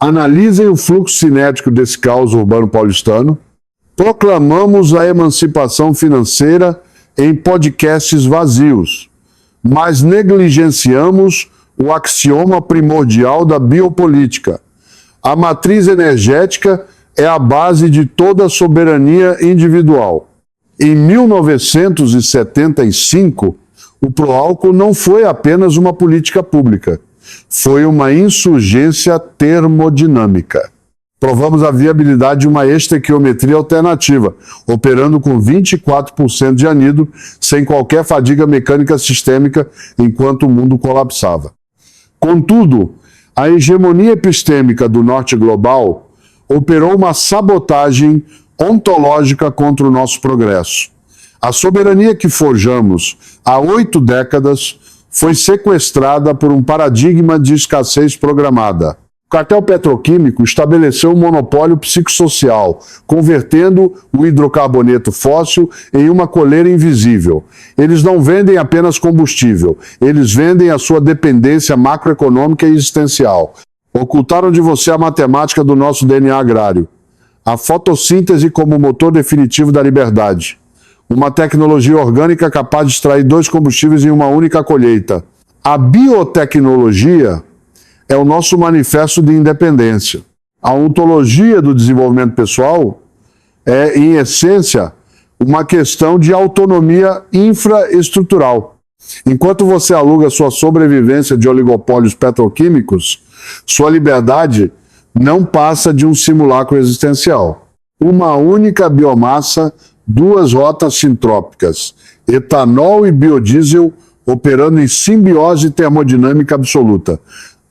Analisem o fluxo cinético desse caos urbano paulistano. Proclamamos a emancipação financeira em podcasts vazios, mas negligenciamos o axioma primordial da biopolítica. A matriz energética é a base de toda a soberania individual. Em 1975, o Proálcool não foi apenas uma política pública, foi uma insurgência termodinâmica. Provamos a viabilidade de uma estequiometria alternativa, operando com 24% de anido, sem qualquer fadiga mecânica sistêmica, enquanto o mundo colapsava. Contudo, a hegemonia epistêmica do norte global operou uma sabotagem ontológica contra o nosso progresso. A soberania que forjamos há 8 décadas foi sequestrada por um paradigma de escassez programada. O cartel petroquímico estabeleceu um monopólio psicossocial, convertendo o hidrocarboneto fóssil em uma coleira invisível. Eles não vendem apenas combustível, eles vendem a sua dependência macroeconômica e existencial. Ocultaram de você a matemática do nosso DNA agrário, a fotossíntese como motor definitivo da liberdade, uma tecnologia orgânica capaz de extrair 2 combustíveis em uma única colheita. A biotecnologia é o nosso manifesto de independência. A ontologia do desenvolvimento pessoal é, em essência, uma questão de autonomia infraestrutural. Enquanto você aluga sua sobrevivência de oligopólios petroquímicos, sua liberdade não passa de um simulacro existencial. Uma única biomassa, 2 rotas sintrópicas, etanol e biodiesel operando em simbiose termodinâmica absoluta.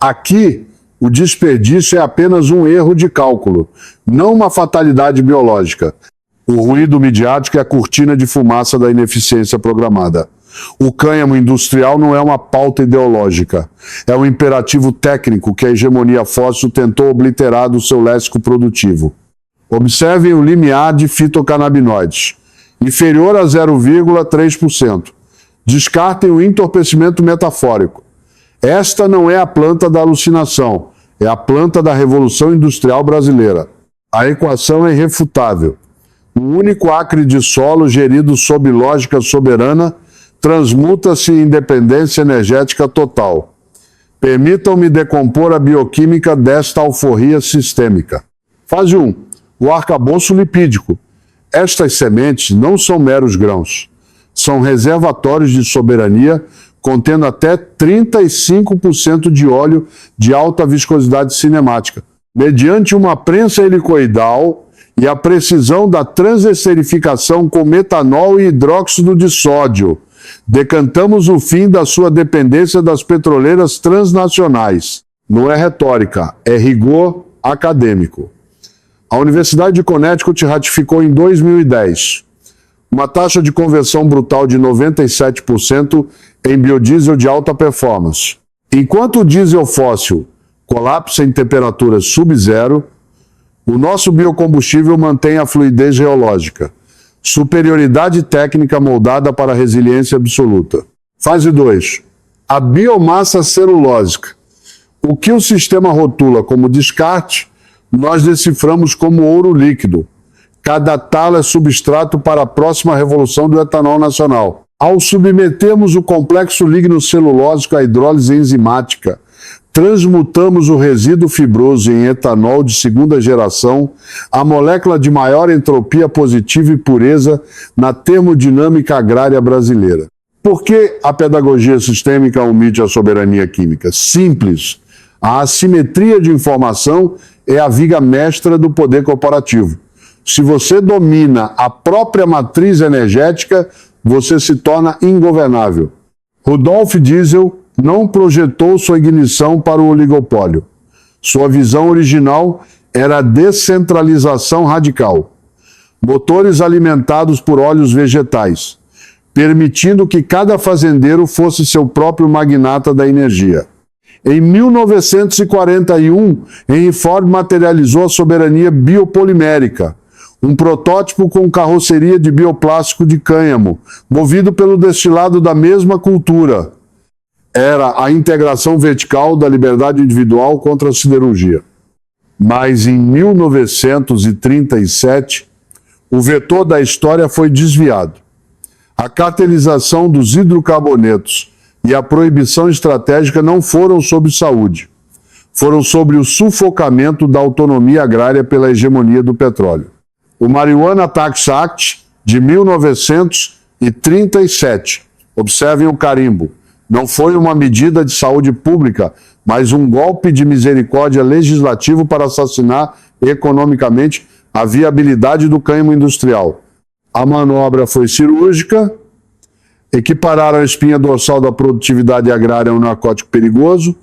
Aqui, o desperdício é apenas um erro de cálculo, não uma fatalidade biológica. O ruído midiático é a cortina de fumaça da ineficiência programada. O cânhamo industrial não é uma pauta ideológica, é um imperativo técnico que a hegemonia fóssil tentou obliterar do seu léxico produtivo. Observem o limiar de fitocannabinoides, inferior a 0,3%. Descartem o entorpecimento metafórico. Esta não é a planta da alucinação, é a planta da Revolução Industrial Brasileira. A equação é irrefutável. Um único acre de solo gerido sob lógica soberana transmuta-se em independência energética total. Permitam-me decompor a bioquímica desta alforria sistêmica. Fase 1. O arcabouço lipídico. Estas sementes não são meros grãos. São reservatórios de soberania contendo até 35% de óleo de alta viscosidade cinemática, mediante uma prensa helicoidal e a precisão da transesterificação com metanol e hidróxido de sódio. Decantamos o fim da sua dependência das petroleiras transnacionais. Não é retórica, é rigor acadêmico. A Universidade de Connecticut ratificou em 2010 uma taxa de conversão brutal de 97% em biodiesel de alta performance. Enquanto o diesel fóssil colapsa em temperaturas sub-zero, o nosso biocombustível mantém a fluidez geológica. Superioridade técnica moldada para a resiliência absoluta. Fase 2. A biomassa celulósica. O que o sistema rotula como descarte, nós deciframos como ouro líquido. Cada talo é substrato para a próxima revolução do etanol nacional. Ao submetermos o complexo lignocelulósico à hidrólise enzimática, transmutamos o resíduo fibroso em etanol de 2ª geração, a molécula de maior entropia positiva e pureza na termodinâmica agrária brasileira. Por que a pedagogia sistêmica omite a soberania química? Simples. A assimetria de informação é a viga mestra do poder corporativo. Se você domina a própria matriz energética, você se torna ingovernável. Rudolf Diesel não projetou sua ignição para o oligopólio. Sua visão original era a descentralização radical. Motores alimentados por óleos vegetais, permitindo que cada fazendeiro fosse seu próprio magnata da energia. Em 1941, Henry Ford materializou a soberania biopolimérica, um protótipo com carroceria de bioplástico de cânhamo, movido pelo destilado da mesma cultura. Era a integração vertical da liberdade individual contra a siderurgia. Mas em 1937, o vetor da história foi desviado. A cartelização dos hidrocarbonetos e a proibição estratégica não foram sobre saúde. Foram sobre o sufocamento da autonomia agrária pela hegemonia do petróleo. O Marijuana Tax Act de 1937, observem o carimbo, não foi uma medida de saúde pública, mas um golpe de misericórdia legislativo para assassinar economicamente a viabilidade do cânhamo industrial. A manobra foi cirúrgica, equipararam a espinha dorsal da produtividade agrária a um narcótico perigoso,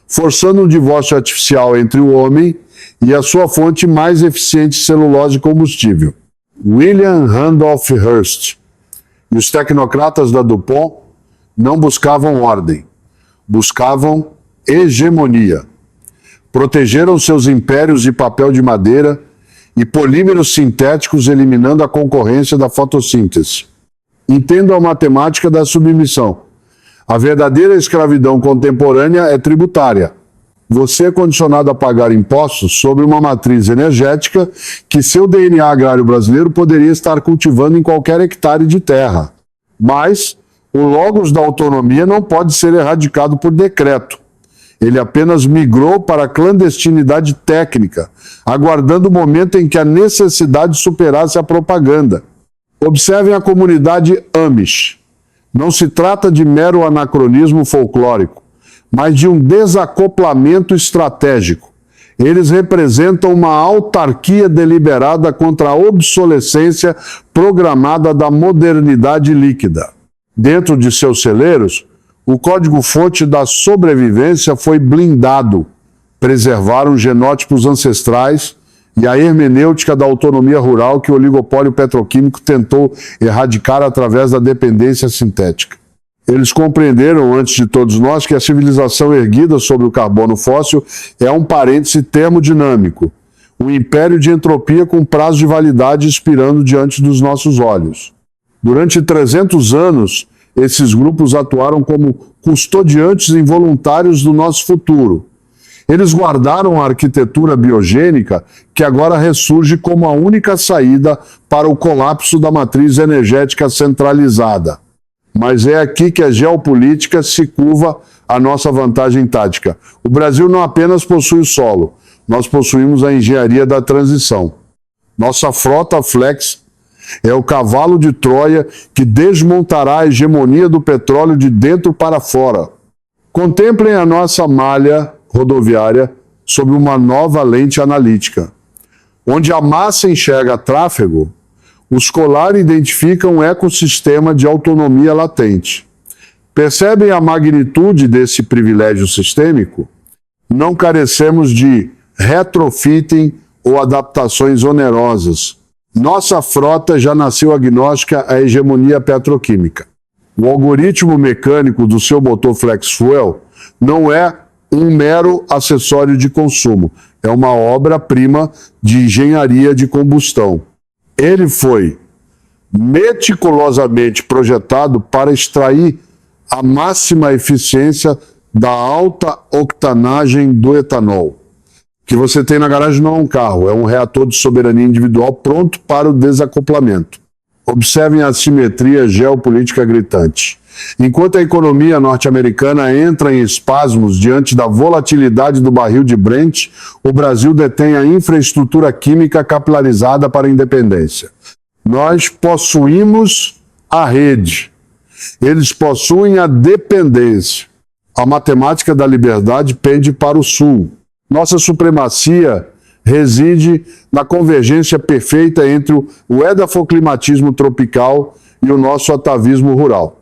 forçando um divórcio artificial entre o homem e a sua fonte mais eficiente, celulose e combustível. William Randolph Hearst e os tecnocratas da DuPont não buscavam ordem, buscavam hegemonia. Protegeram seus impérios de papel de madeira e polímeros sintéticos, eliminando a concorrência da fotossíntese. Entendam a matemática da submissão. A verdadeira escravidão contemporânea é tributária. Você é condicionado a pagar impostos sobre uma matriz energética que seu DNA agrário brasileiro poderia estar cultivando em qualquer hectare de terra. Mas o logos da autonomia não pode ser erradicado por decreto. Ele apenas migrou para a clandestinidade técnica, aguardando o momento em que a necessidade superasse a propaganda. Observem a comunidade Amish. Não se trata de mero anacronismo folclórico, mas de um desacoplamento estratégico. Eles representam uma autarquia deliberada contra a obsolescência programada da modernidade líquida. Dentro de seus celeiros, o código-fonte da sobrevivência foi blindado. Preservaram genótipos ancestrais e a hermenêutica da autonomia rural que o oligopólio petroquímico tentou erradicar através da dependência sintética. Eles compreenderam, antes de todos nós, que a civilização erguida sobre o carbono fóssil é um parêntese termodinâmico, um império de entropia com prazo de validade expirando diante dos nossos olhos. Durante 300 anos, esses grupos atuaram como custodiantes involuntários do nosso futuro. Eles guardaram a arquitetura biogênica que agora ressurge como a única saída para o colapso da matriz energética centralizada. Mas é aqui que a geopolítica se curva à nossa vantagem tática. O Brasil não apenas possui o solo, nós possuímos a engenharia da transição. Nossa frota Flex é o cavalo de Troia que desmontará a hegemonia do petróleo de dentro para fora. Contemplem a nossa malha rodoviária sob uma nova lente analítica. Onde a massa enxerga tráfego, o escolar identifica um ecossistema de autonomia latente. Percebem a magnitude desse privilégio sistêmico? Não carecemos de retrofitting ou adaptações onerosas. Nossa frota já nasceu agnóstica à hegemonia petroquímica. O algoritmo mecânico do seu motor Flex Fuel não é um mero acessório de consumo, é uma obra-prima de engenharia de combustão. Ele foi meticulosamente projetado para extrair a máxima eficiência da alta octanagem do etanol. O que você tem na garagem não é um carro, é um reator de soberania individual pronto para o desacoplamento. Observem a simetria geopolítica gritante. Enquanto a economia norte-americana entra em espasmos diante da volatilidade do barril de Brent, o Brasil detém a infraestrutura química capilarizada para a independência. Nós possuímos a rede, eles possuem a dependência. A matemática da liberdade pende para o sul. Nossa supremacia reside na convergência perfeita entre o edafoclimatismo tropical e o nosso atavismo rural.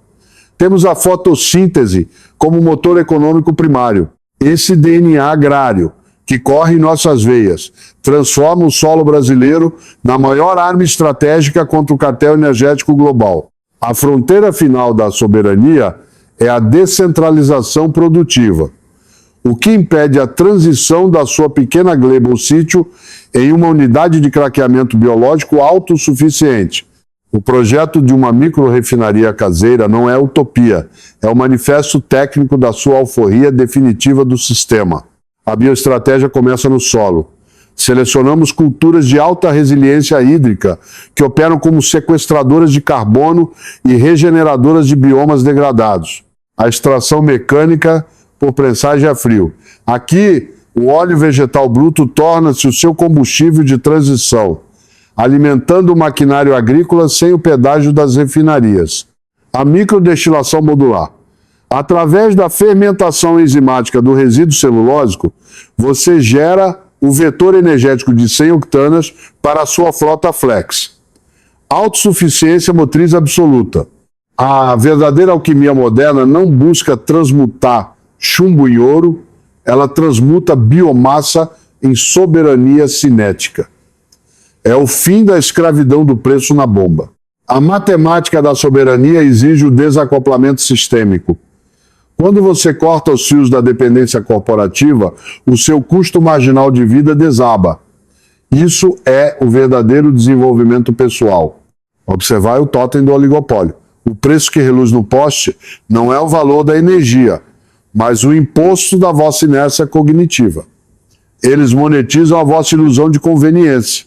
Temos a fotossíntese como motor econômico primário. Esse DNA agrário que corre em nossas veias transforma o solo brasileiro na maior arma estratégica contra o cartel energético global. A fronteira final da soberania é a descentralização produtiva, o que impede a transição da sua pequena gleba ou sítio em uma unidade de craqueamento biológico autossuficiente. O projeto de uma microrefinaria caseira não é utopia, é o manifesto técnico da sua alforria definitiva do sistema. A bioestratégia começa no solo. Selecionamos culturas de alta resiliência hídrica, que operam como sequestradoras de carbono e regeneradoras de biomas degradados. A extração mecânica por prensagem a frio. Aqui, o óleo vegetal bruto torna-se o seu combustível de transição, alimentando o maquinário agrícola sem o pedágio das refinarias. A microdestilação modular. Através da fermentação enzimática do resíduo celulósico, você gera o vetor energético de 100 octanas para a sua frota flex. Autossuficiência motriz absoluta. A verdadeira alquimia moderna não busca transmutar chumbo em ouro, ela transmuta biomassa em soberania cinética. É o fim da escravidão do preço na bomba. A matemática da soberania exige o desacoplamento sistêmico. Quando você corta os fios da dependência corporativa, o seu custo marginal de vida desaba. Isso é o verdadeiro desenvolvimento pessoal. Observar o totem do oligopólio. O preço que reluz no poste não é o valor da energia, mas o imposto da vossa inércia cognitiva. Eles monetizam a vossa ilusão de conveniência.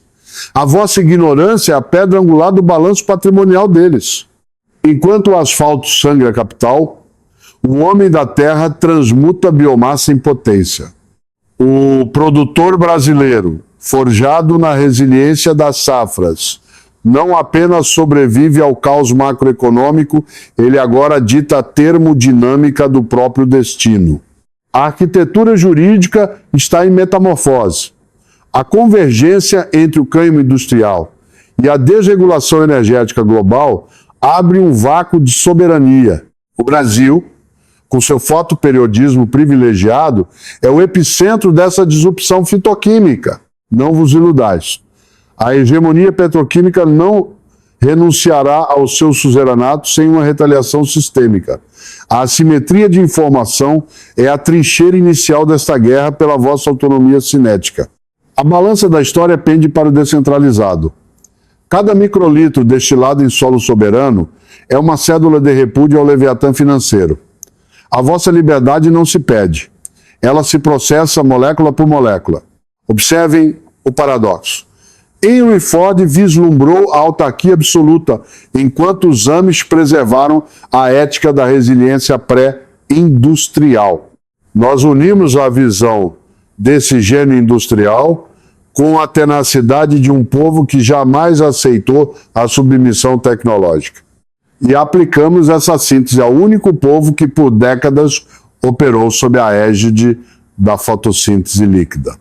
A vossa ignorância é a pedra angular do balanço patrimonial deles. Enquanto o asfalto sangra a capital, o homem da terra transmuta a biomassa em potência. O produtor brasileiro, forjado na resiliência das safras, não apenas sobrevive ao caos macroeconômico, ele agora dita a termodinâmica do próprio destino. A arquitetura jurídica está em metamorfose. A convergência entre o cânhamo industrial e a desregulação energética global abre um vácuo de soberania. O Brasil, com seu fotoperiodismo privilegiado, é o epicentro dessa disrupção fitoquímica. Não vos iludais. A hegemonia petroquímica não renunciará ao seu suzeranato sem uma retaliação sistêmica. A assimetria de informação é a trincheira inicial desta guerra pela vossa autonomia cinética. A balança da história pende para o descentralizado. Cada microlitro destilado em solo soberano é uma cédula de repúdio ao leviatã financeiro. A vossa liberdade não se pede. Ela se processa molécula por molécula. Observem o paradoxo. Henry Ford vislumbrou a autarquia absoluta, enquanto os Amish preservaram a ética da resiliência pré-industrial. Nós unimos a visão desse gênio industrial com a tenacidade de um povo que jamais aceitou a submissão tecnológica. E aplicamos essa síntese ao único povo que por décadas operou sob a égide da fotossíntese líquida.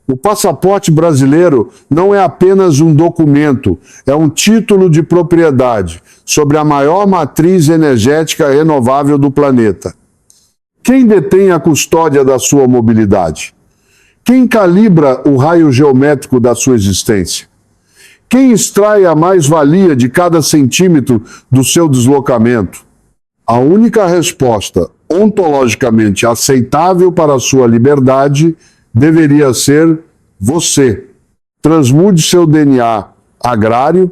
O passaporte brasileiro não é apenas um documento, é um título de propriedade sobre a maior matriz energética renovável do planeta. Quem detém a custódia da sua mobilidade? Quem calibra o raio geométrico da sua existência? Quem extrai a mais-valia de cada centímetro do seu deslocamento? A única resposta ontologicamente aceitável para a sua liberdade deveria ser você. Transmude seu DNA agrário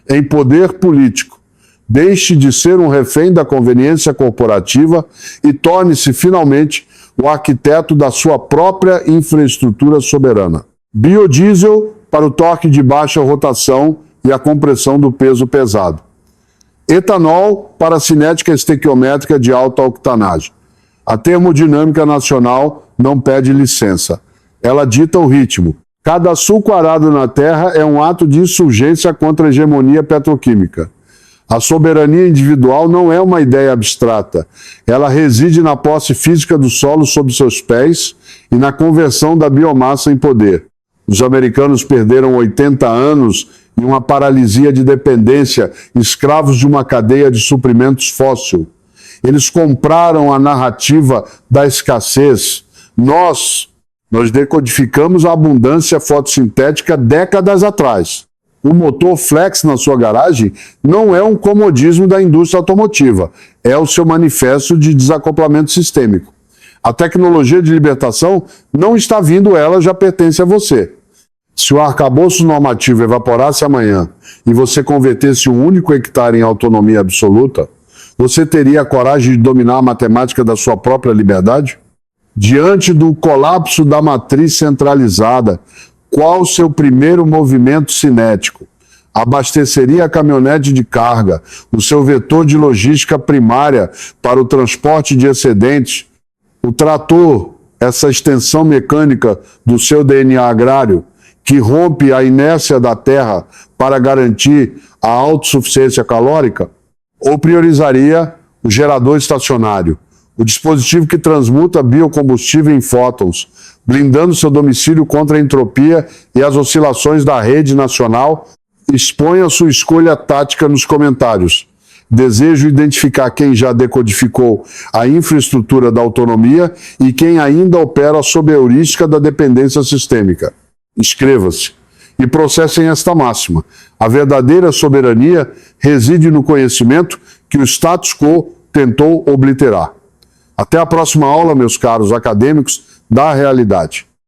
em poder político. Deixe de ser um refém da conveniência corporativa e torne-se finalmente o arquiteto da sua própria infraestrutura soberana. Biodiesel para o torque de baixa rotação e a compressão do peso pesado. Etanol para a cinética estequiométrica de alta octanagem. A termodinâmica nacional não pede licença. Ela dita o ritmo. Cada sulco arado na terra é um ato de insurgência contra a hegemonia petroquímica. A soberania individual não é uma ideia abstrata. Ela reside na posse física do solo sob seus pés e na conversão da biomassa em poder. Os americanos perderam 80 anos em uma paralisia de dependência, escravos de uma cadeia de suprimentos fóssil. Eles compraram a narrativa da escassez. Nós decodificamos a abundância fotossintética décadas atrás. O motor flex na sua garagem não é um comodismo da indústria automotiva, é o seu manifesto de desacoplamento sistêmico. A tecnologia de libertação não está vindo, ela já pertence a você. Se o arcabouço normativo evaporasse amanhã e você convertesse um único hectare em autonomia absoluta, você teria a coragem de dominar a matemática da sua própria liberdade? Diante do colapso da matriz centralizada, qual seu primeiro movimento cinético? Abasteceria a caminhonete de carga, o seu vetor de logística primária para o transporte de excedentes, o trator, essa extensão mecânica do seu DNA agrário, que rompe a inércia da terra para garantir a autossuficiência calórica? Ou priorizaria o gerador estacionário, o dispositivo que transmuta biocombustível em fótons, blindando seu domicílio contra a entropia e as oscilações da rede nacional? Exponha sua escolha tática nos comentários. Desejo identificar quem já decodificou a infraestrutura da autonomia e quem ainda opera sob a heurística da dependência sistêmica. Inscreva-se e processem esta máxima. A verdadeira soberania reside no conhecimento que o status quo tentou obliterar. Até a próxima aula, meus caros acadêmicos da realidade.